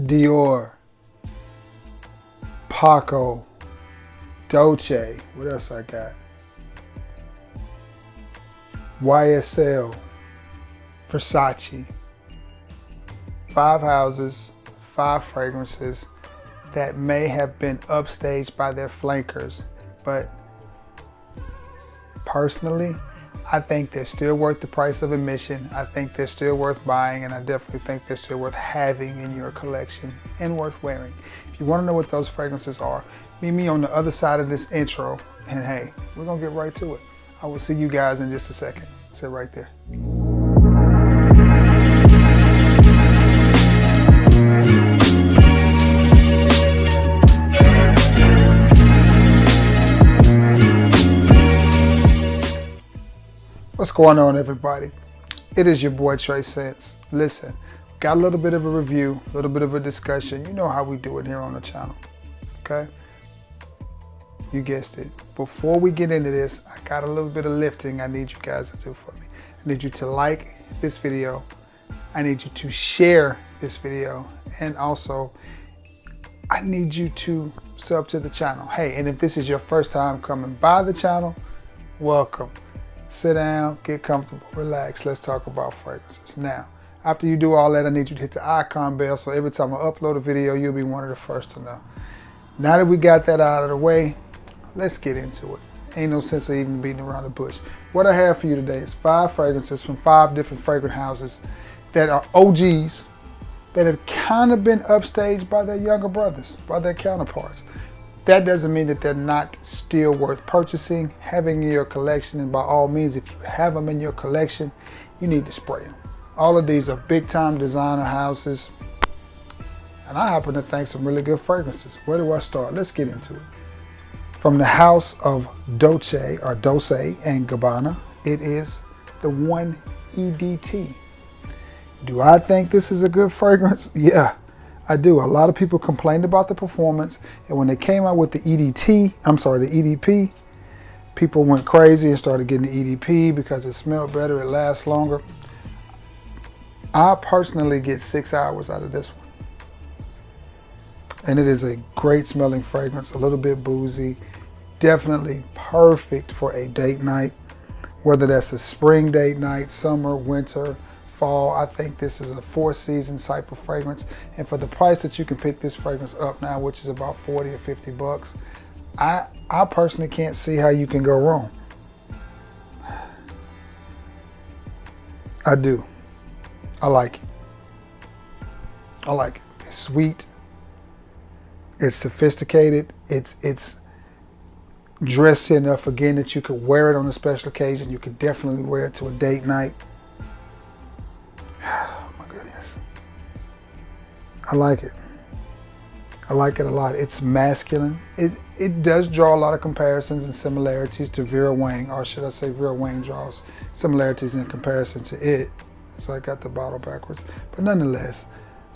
Dior, Paco, Dolce. What else I got? YSL, Versace. 5 houses, 5 fragrances that may have been upstaged by their flankers, but personally, I think they're still worth the price of admission. I think they're still worth buying, and I definitely think they're still worth having in your collection and worth wearing. If you want to know what those fragrances are, meet me on the other side of this intro, and hey, we're gonna get right to it. I will see you guys in just a second. Sit right there. What's going on, everybody? It is your boy Trey Sense. Listen, got a little bit of a review, a little bit of a discussion. You know how we do it here on the channel, okay? You guessed it. Before we get into this, I got a little bit of lifting I need you guys to do for me. I need you to like this video. I need you to share this video. And also, I need you to sub to the channel. Hey, and if this is your first time coming by the channel, welcome. Sit down, get comfortable, relax. Let's talk about fragrances. Now, after you do all that, I need you to hit the icon bell so every time I upload a video, you'll be one of the first to know. Now that we got that out of the way, let's get into it. Ain't no sense of even beating around the bush. What I have for you today is 5 fragrances from 5 different fragrance houses that are OGs that have kind of been upstaged by their younger brothers, by their counterparts. That doesn't mean that they're not still worth purchasing, having in your collection, and by all means, if you have them in your collection, you need to spray them. All of these are big time designer houses, and I happen to think some really good fragrances. Where do I start? Let's get into it. From the house of Dolce and Gabbana, it is the One EDT. Do I think this is a good fragrance? Yeah, I do. A lot of people complained about the performance, and when they came out with the EDP, people went crazy and started getting the EDP because it smelled better, it lasts longer. I personally get 6 hours out of this one. And it is a great smelling fragrance, a little bit boozy, definitely perfect for a date night, whether that's a spring date night, summer, winter, fall. I think this is a 4-season type of fragrance, and for the price that you can pick this fragrance up now, which is about 40 or 50 bucks, I personally can't see how you can go wrong. I do. I like it. I like it. It's sweet. It's sophisticated. It's dressy enough, again, that you could wear it on a special occasion. You could definitely wear it to a date night. Oh my goodness. I like it. I like it a lot. It's masculine. It does draw a lot of comparisons and similarities to Vera Wang, or should I say Vera Wang draws similarities in comparison to it. So I got the bottle backwards. But nonetheless,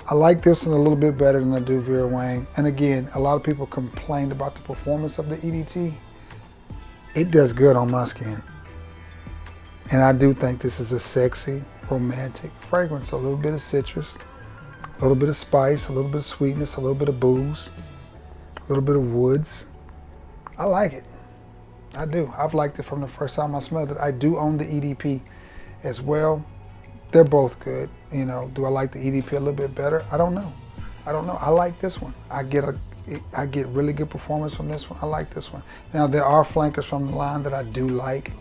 I like this one a little bit better than I do Vera Wang. And again, a lot of people complained about the performance of the EDT. It does good on my skin. And I do think this is a sexy, romantic fragrance. A little bit of citrus, a little bit of spice, a little bit of sweetness, a little bit of booze, a little bit of woods. I like it. I do. I've liked it from the first time I smelled it. I do own the EDP as well. They're both good. You know, do I like the EDP a little bit better? I don't know. I like this one. I get really good performance from this one. I like this one. Now, there are flankers from the line that I do like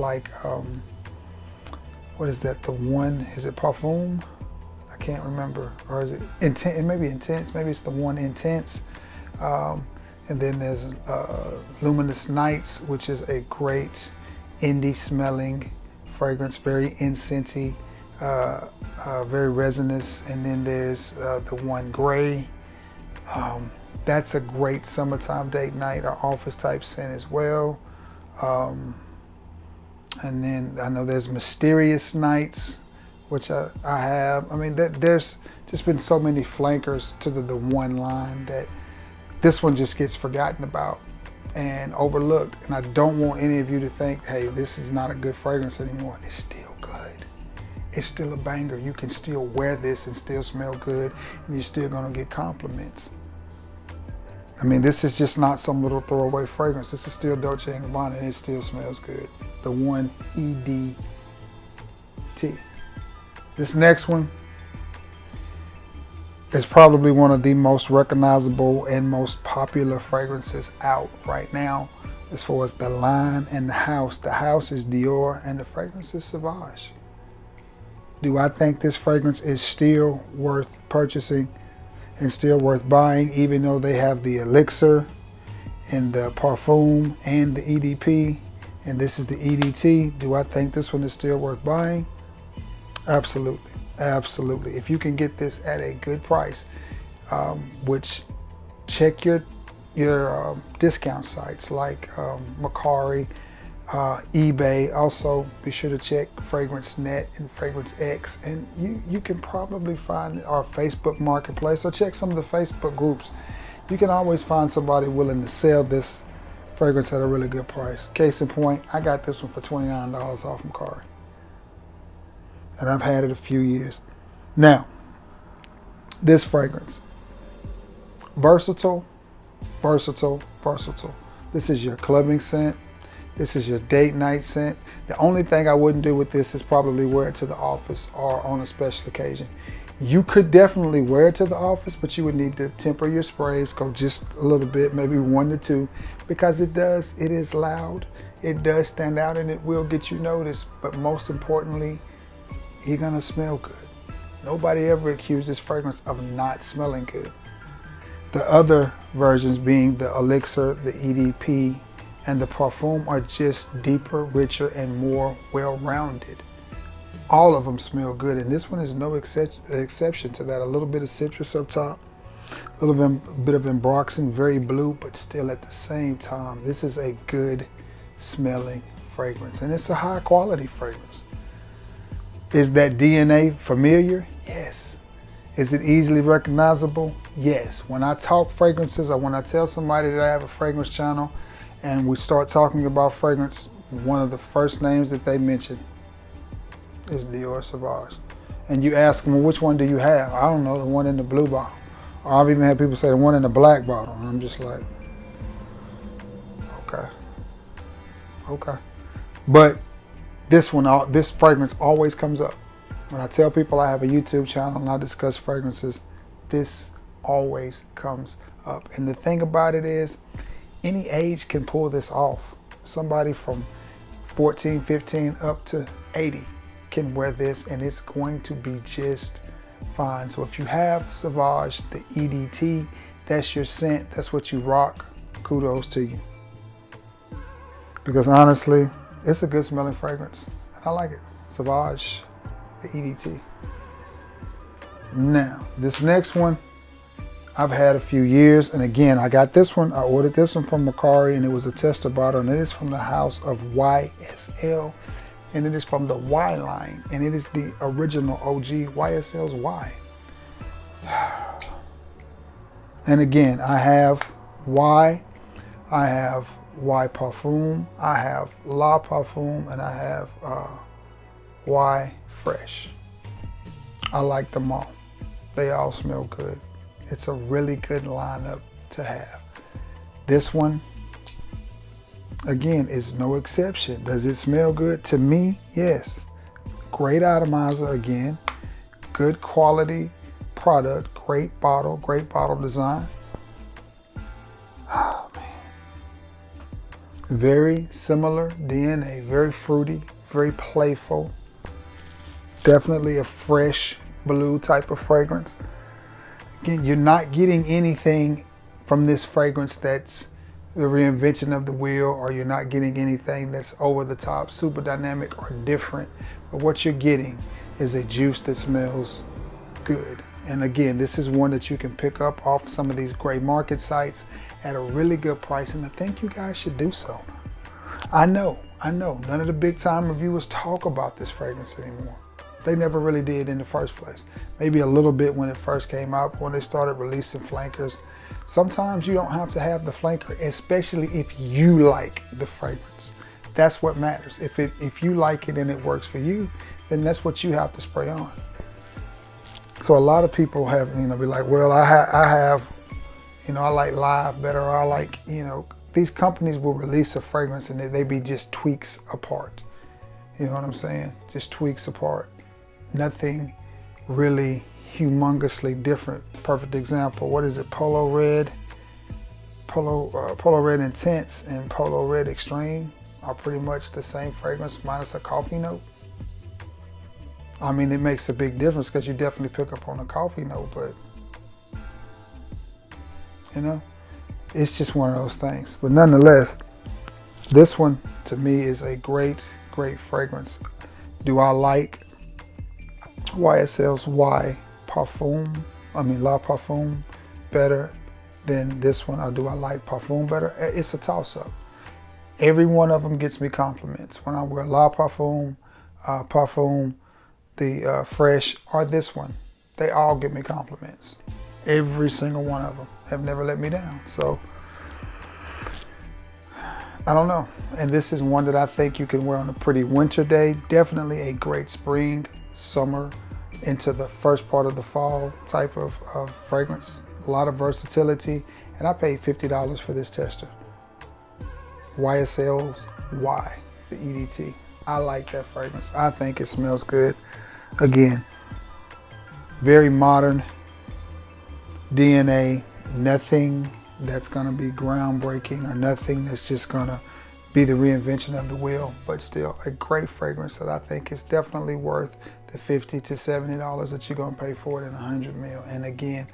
what is that? The one, is it Parfum? I can't remember. Or is it Intense? It may be Intense. Maybe it's the One Intense. And then there's Luminous Nights, which is a great indie smelling fragrance, very incensey, very resinous. And then there's the One Gray. That's a great summertime date night or office type scent as well. And then I know there's Mysterious Nights, which I have. I mean, there's just been so many flankers to the one line that this one just gets forgotten about and overlooked. And I don't want any of you to think, hey, this is not a good fragrance anymore. It's still good. it's still a banger. You can still wear this and still smell good, and you're still gonna get compliments. I mean, this is just not some little throwaway fragrance. This is still Dolce & Gabbana, and it still smells good. The 1EDT. This next one is probably one of the most recognizable and most popular fragrances out right now as far as the line and the house. The house is Dior and the fragrance is Sauvage. Do I think this fragrance is still worth purchasing and still worth buying, even though they have the elixir and the parfum and the EDP, and this is the EDT? Do I think this one is still worth buying? Absolutely. Absolutely. If you can get this at a good price, which check your discount sites like Mercari, eBay. Also, be sure to check FragranceNet and Fragrance X, and you can probably find our Facebook Marketplace, or check some of the Facebook groups. You can always find somebody willing to sell this fragrance at a really good price. Case in point, I got this one for $29 off Mercari, and I've had it a few years. Now, this fragrance, versatile. This is your clubbing scent. This is your date night scent. The only thing I wouldn't do with this is probably wear it to the office or on a special occasion. You could definitely wear it to the office, but you would need to temper your sprays, go just a little bit, maybe 1 to 2, because it is loud, it does stand out, and it will get you noticed. But most importantly, you're gonna smell good. Nobody ever accused this fragrance of not smelling good. The other versions, being the elixir, the EDP, and the parfum, are just deeper, richer, and more well-rounded. All of them smell good, and this one is no exception to that. A little bit of citrus up top, a little bit of ambroxan, very blue, but still at the same time, this is a good smelling fragrance, and it's a high quality fragrance. Is that DNA familiar? Yes. Is it easily recognizable? Yes. When I talk fragrances, or when I tell somebody that I have a fragrance channel and we start talking about fragrance, one of the first names that they mention is Dior Sauvage. And you ask them, well, which one do you have? I don't know, the one in the blue bottle. Or I've even had people say the one in the black bottle. And I'm just like, okay. But this fragrance always comes up. When I tell people I have a YouTube channel and I discuss fragrances, this always comes up. And the thing about it is, any age can pull this off. Somebody from 14, 15 up to 80 can wear this, and it's going to be just fine. So if you have Sauvage, the EDT, that's your scent, that's what you rock, kudos to you. Because honestly, it's a good smelling fragrance, and I like it. Sauvage, the EDT. Now, this next one, I've had a few years, and again, I ordered this one from Mercari, and it was a tester bottle, and it is from the house of YSL, and it is from the Y line, and it is the original OG YSL's Y. And again, I have Y, I have Y Parfum, I have La Parfum, and I have Y Fresh. I like them all. They all smell good. It's a really good lineup to have. This one, again, is no exception. Does it smell good? To me, yes. Great atomizer again. Good quality product. Great bottle design. Oh, man. Very similar DNA. Very fruity, very playful. Definitely a fresh blue type of fragrance. Again, you're not getting anything from this fragrance that's the reinvention of the wheel, or you're not getting anything that's over the top, super dynamic, or different. But what you're getting is a juice that smells good. And again, this is one that you can pick up off some of these gray market sites at a really good price, and I think you guys should do so. I know, none of the big time reviewers talk about this fragrance anymore. They never really did in the first place. Maybe a little bit when it first came out, when they started releasing flankers. Sometimes you don't have to have the flanker, especially if you like the fragrance. That's what matters. If you like it and it works for you, then that's what you have to spray on. So a lot of people have, be like, well, I have, I like Live better, or I like, these companies will release a fragrance and they be just tweaks apart. You know what I'm saying? Just tweaks apart. Nothing really humongously different. Perfect example. What is it? Polo Red Intense and Polo Red Extreme are pretty much the same fragrance minus a coffee note. I mean, it makes a big difference because you definitely pick up on a coffee note, but it's just one of those things. But nonetheless, this one to me is a great fragrance. Do I like YSL's La Parfum better than this one, or do I like Parfum better? It's a toss-up. Every one of them gets me compliments. When I wear La Parfum, the Fresh, or this one, they all give me compliments. Every single one of them have never let me down. So I don't know. And this is one that I think you can wear on a pretty winter day. Definitely a great spring, summer, into the first part of the fall type of fragrance. A lot of versatility. And I paid $50 for this tester. YSL's Y, the EDT. I like that fragrance. I think it smells good. Again, very modern DNA, nothing that's going to be groundbreaking or nothing that's just going to be the reinvention of the wheel, but still a great fragrance that I think is definitely worth the $50 to $70 that you're going to pay for it in 100 ml. And again,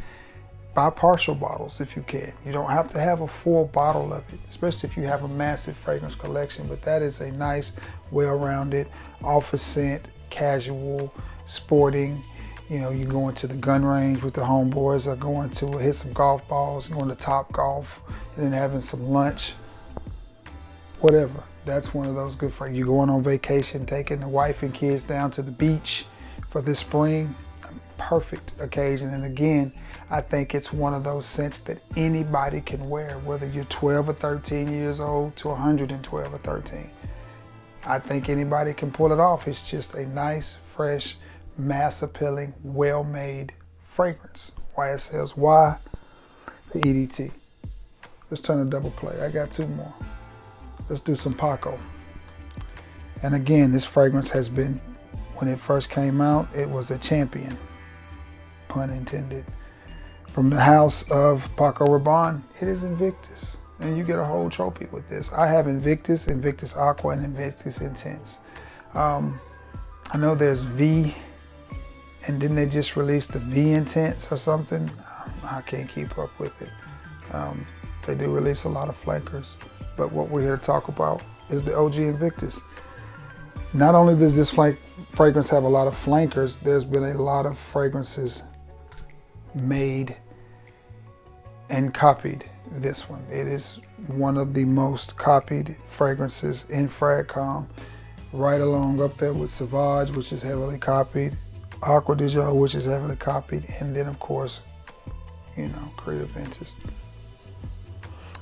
buy partial bottles if you can. You don't have to have a full bottle of it, especially if you have a massive fragrance collection, but that is a nice, well-rounded, office scent, casual, sporting. You go into the gun range with the homeboys, or going to hit some golf balls, going to Top Golf, and then having some lunch, whatever. That's one of those good for you going on vacation, taking the wife and kids down to the beach for this spring. Perfect occasion. And again, I think it's one of those scents that anybody can wear, whether you're 12 or 13 years old to 112 or 13. I think anybody can pull it off. It's just a nice, fresh, mass appealing, well-made fragrance. YSL's Y, the EDT. Let's turn a double play. I got two more. Let's do some Paco. And again, this fragrance has been, when it first came out, it was a champion, pun intended. From the house of Paco Rabanne, it is Invictus. And you get a whole trophy with this. I have Invictus, Invictus Aqua, and Invictus Intense. I know there's V, and didn't they just release the V Intense or something? I can't keep up with it. They do release a lot of flankers, but what we're here to talk about is the OG Invictus. Not only does this fragrance have a lot of flankers, there's been a lot of fragrances made and copied this one. It is one of the most copied fragrances in FragCom, right along up there with Sauvage, which is heavily copied, Acqua di Gio, which is heavily copied, and then of course, Creative Vintage.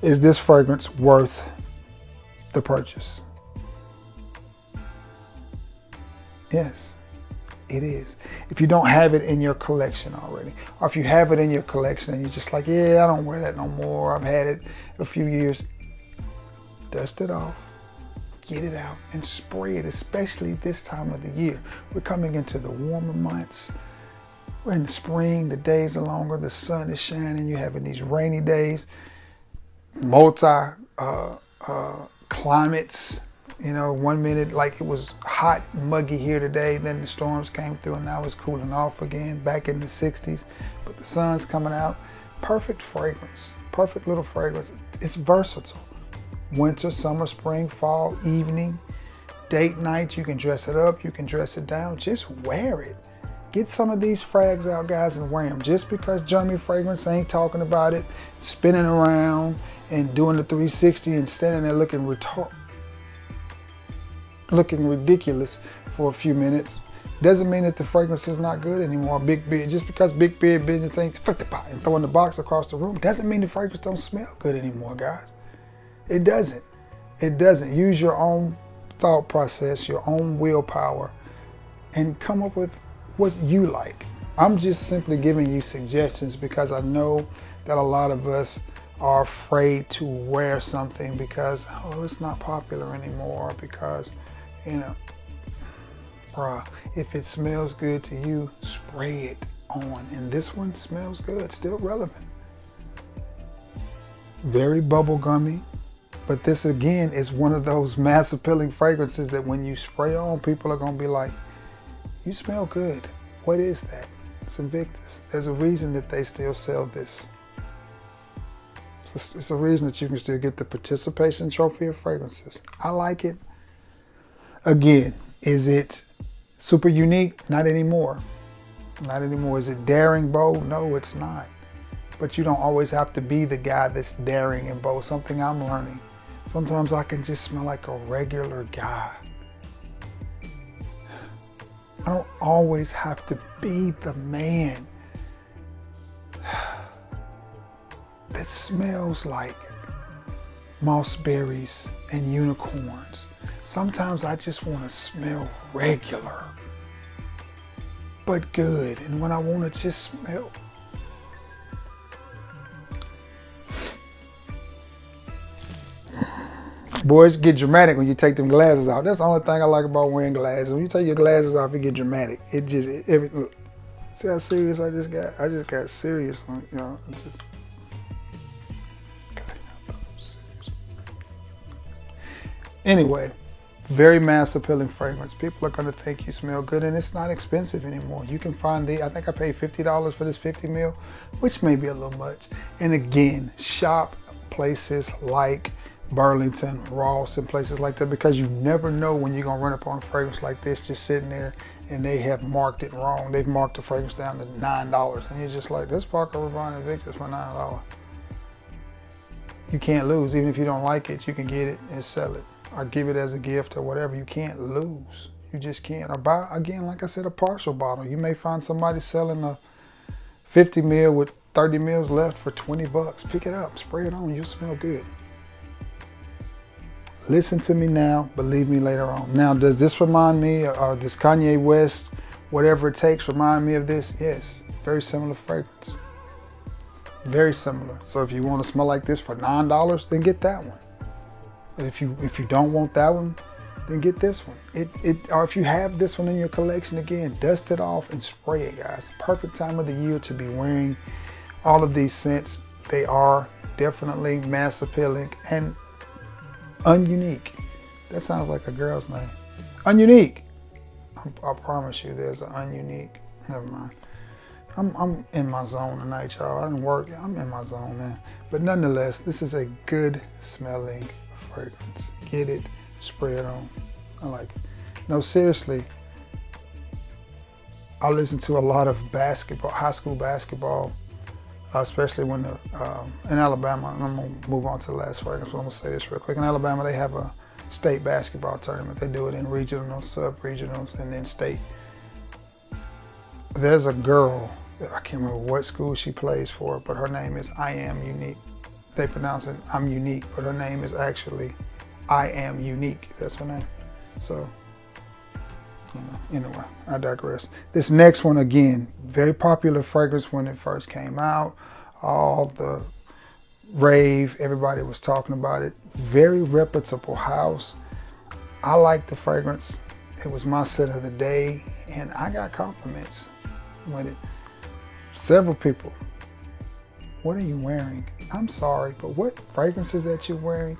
Is this fragrance worth the purchase? Yes, it is. If you don't have it in your collection already, or if you have it in your collection and you're just like, yeah, I don't wear that no more, I've had it a few years, dust it off, get it out, and spray it, especially this time of the year. We're coming into the warmer months. We're in the spring, the days are longer, the sun is shining, you're having these rainy days, climates. 1 minute like it was hot, muggy here today, then the storms came through and now it's cooling off again, back in the 60s, but the sun's coming out. Perfect fragrance, perfect little fragrance. It's versatile. Winter, summer, spring, fall, evening, date night, you can dress it up, you can dress it down, just wear it. Get some of these frags out, guys, and wear them. Just because Jeremy Fragrance ain't talking about it, spinning around and doing the 360 and standing there looking ridiculous for a few minutes, doesn't mean that the fragrance is not good anymore. Big Beard, just because Big Beard business things and throwing the box across the room doesn't mean the fragrance don't smell good anymore, guys. It doesn't. It doesn't. Use your own thought process, your own willpower, and come up with what you like. I'm just simply giving you suggestions because I know that a lot of us are afraid to wear something because, oh, it's not popular anymore, because, you know, bruh, if it smells good to you, spray it on. And this one smells good, still relevant. Very bubblegummy, but this again is one of those mass appealing fragrances that when you spray on, people are gonna be like, you smell good. What is that? It's Invictus. There's a reason that they still sell this. It's a reason that you can still get the participation trophy of fragrances. I like it. Again, is it super unique? Not anymore. Not anymore. Is it daring, bold? No, it's not. But you don't always have to be the guy that's daring and bold. Something I'm learning. Sometimes I can just smell like a regular guy. I don't always have to be the man that smells like moss berries and unicorns. Sometimes I just want to smell regular, but good. And when I want to just smell, boys get dramatic when you take them glasses off. That's the only thing I like about wearing glasses. When you take your glasses off, it get dramatic. Look, see how serious I just got? I just got serious. You know, Anyway, very mass appealing fragrance. People are going to think you smell good, and it's not expensive anymore. You can find I think I paid $50 for this 50 mil, which may be a little much. And again, shop places like Burlington, Ross, and places like that, because you never know when you're going to run up on a fragrance like this just sitting there and they have marked it wrong. They've marked the fragrance down to $9, and you're just like, this Paco Rabanne Invictus for $9. You can't lose. Even if you don't like it, you can get it and sell it, or give it as a gift or whatever. You can't lose. You just can't. Or buy, again, like I said, a partial bottle. You may find somebody selling a 50 mil with 30 mils left for $20. Pick it up, spray it on, you'll smell good. Listen to me now, believe me later on. Now, does this remind me, or does Kanye West, whatever it takes, remind me of this? Yes, very similar fragrance. Very similar. So if you want to smell like this for $9, then get that one. And if you don't want that one, then get this one. Or if you have this one in your collection, again, dust it off and spray it, guys. Perfect time of the year to be wearing all of these scents. They are definitely mass appealing and ununique. That sounds like a girl's name. Ununique. I promise you there's an ununique. Never mind. I'm in my zone tonight, y'all. I didn't work. I'm in my zone, man. But nonetheless, this is a good smelling fragrance. Get it, spray it on. I like it. No, seriously, I listen to a lot of basketball, high school basketball, especially when in Alabama, and I'm gonna move on to the last fragrance, so I'm gonna say this real quick. In Alabama, they have a state basketball tournament. They do it in regionals, sub-regionals, and then state. There's a girl, I can't remember what school she plays for, but her name is I Am Unique. They pronounce it I'm Unique, but her name is actually I Am Unique. That's her name. So, anyway, I digress. This next one, again, very popular fragrance when it first came out. All the rave, everybody was talking about it. Very reputable house. I like the fragrance. It was my scent of the day, and I got compliments with it. Several people, what are you wearing? I'm sorry, but what fragrances that you're wearing?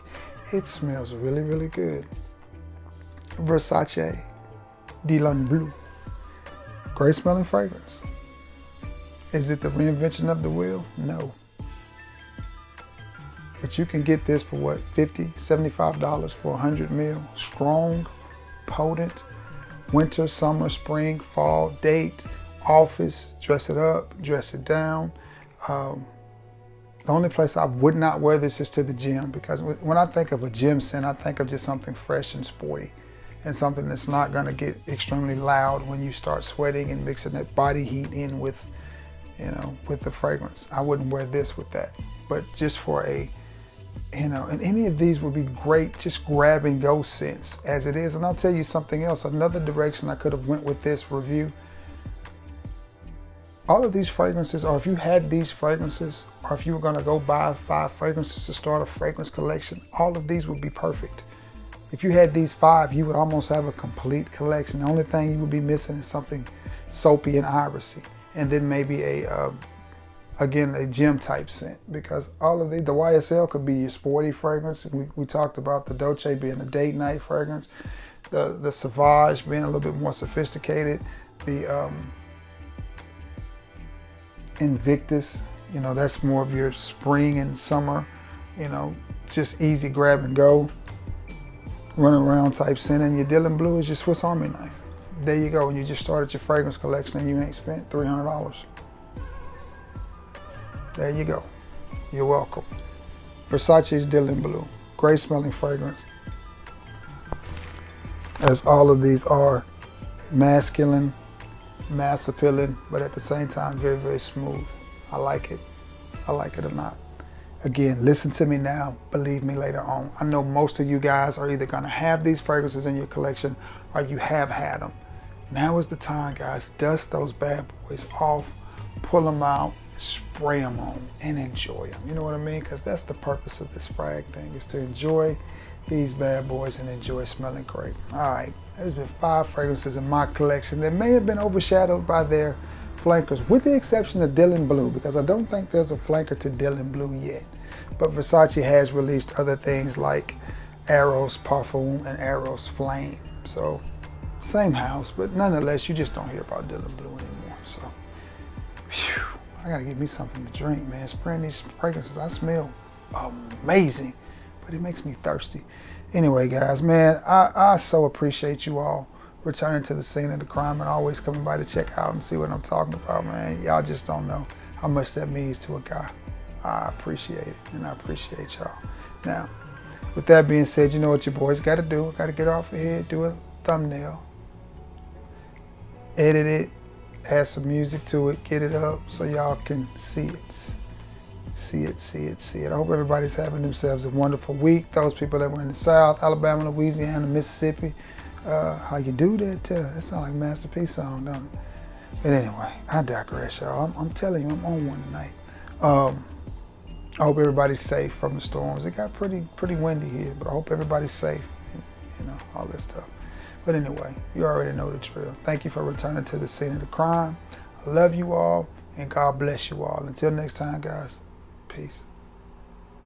It smells really, really good. Versace Dylan Blue. Great smelling fragrance. Is it the reinvention of the wheel? No. But you can get this for what, $50, $75 for 100 mil. Strong, potent, winter, summer, spring, fall, date, office, dress it up, dress it down. The only place I would not wear this is to the gym, because when I think of a gym scent, I think of just something fresh and sporty, and something that's not gonna get extremely loud when you start sweating and mixing that body heat in with, with the fragrance. I wouldn't wear this with that. But just for a You know, and any of these would be great, just grab and go scents as it is. And I'll tell you something else, another direction I could have went with this review. All of these fragrances, or if you had these fragrances, or if you were gonna go buy 5 fragrances to start a fragrance collection, all of these would be perfect. If you had these 5, you would almost have a complete collection. The only thing you would be missing is something soapy and irisy, and then maybe again, a gym type scent, because all of the YSL could be your sporty fragrance. We talked about the Dolce being a date night fragrance, the Sauvage being a little bit more sophisticated, the Invictus, you know, that's more of your spring and summer, you know, just easy grab and go, run around type scent. And your Dylan Blue is your Swiss Army knife. There you go. And you just started your fragrance collection and you ain't spent $300. There you go. You're welcome. Versace's Dylan Blue. Great smelling fragrance. As all of these are masculine, mass appealing, but at the same time, very, very smooth. I like it. I like it a lot. Again, listen to me now, believe me later on. I know most of you guys are either gonna have these fragrances in your collection or you have had them. Now is the time, guys. Dust those bad boys off, pull them out, spray them on, and enjoy them. You know what I mean? Because that's the purpose of this frag thing, is to enjoy these bad boys and enjoy smelling great. All right, there's been 5 fragrances in my collection that may have been overshadowed by their flankers, with the exception of Dylan Blue, because I don't think there's a flanker to Dylan Blue yet. But Versace has released other things like Eros Parfum and Eros Flame. So same house, but nonetheless, you just don't hear about Dylan Blue anymore. So, whew, I gotta get me something to drink, man. Spraying these fragrances, I smell amazing, but it makes me thirsty. Anyway, guys, man, I so appreciate you all returning to the scene of the crime and always coming by to check out and see what I'm talking about, man. Y'all just don't know how much that means to a guy. I appreciate it, and I appreciate y'all. Now, with that being said, you know what your boys got to do. Got to get off of here, do a thumbnail, edit it, add some music to it, get it up so y'all can see it. See it. I hope everybody's having themselves a wonderful week. Those people that were in the South, Alabama, Louisiana, Mississippi, how you do that? That sounds like a Master P song, don't it? But anyway, I digress, y'all. I'm telling you, I'm on one tonight. I hope everybody's safe from the storms. It got pretty windy here, but I hope everybody's safe. You know, all this stuff. But anyway, you already know the drill. Thank you for returning to the scene of the crime. I love you all, and God bless you all. Until next time, guys, peace.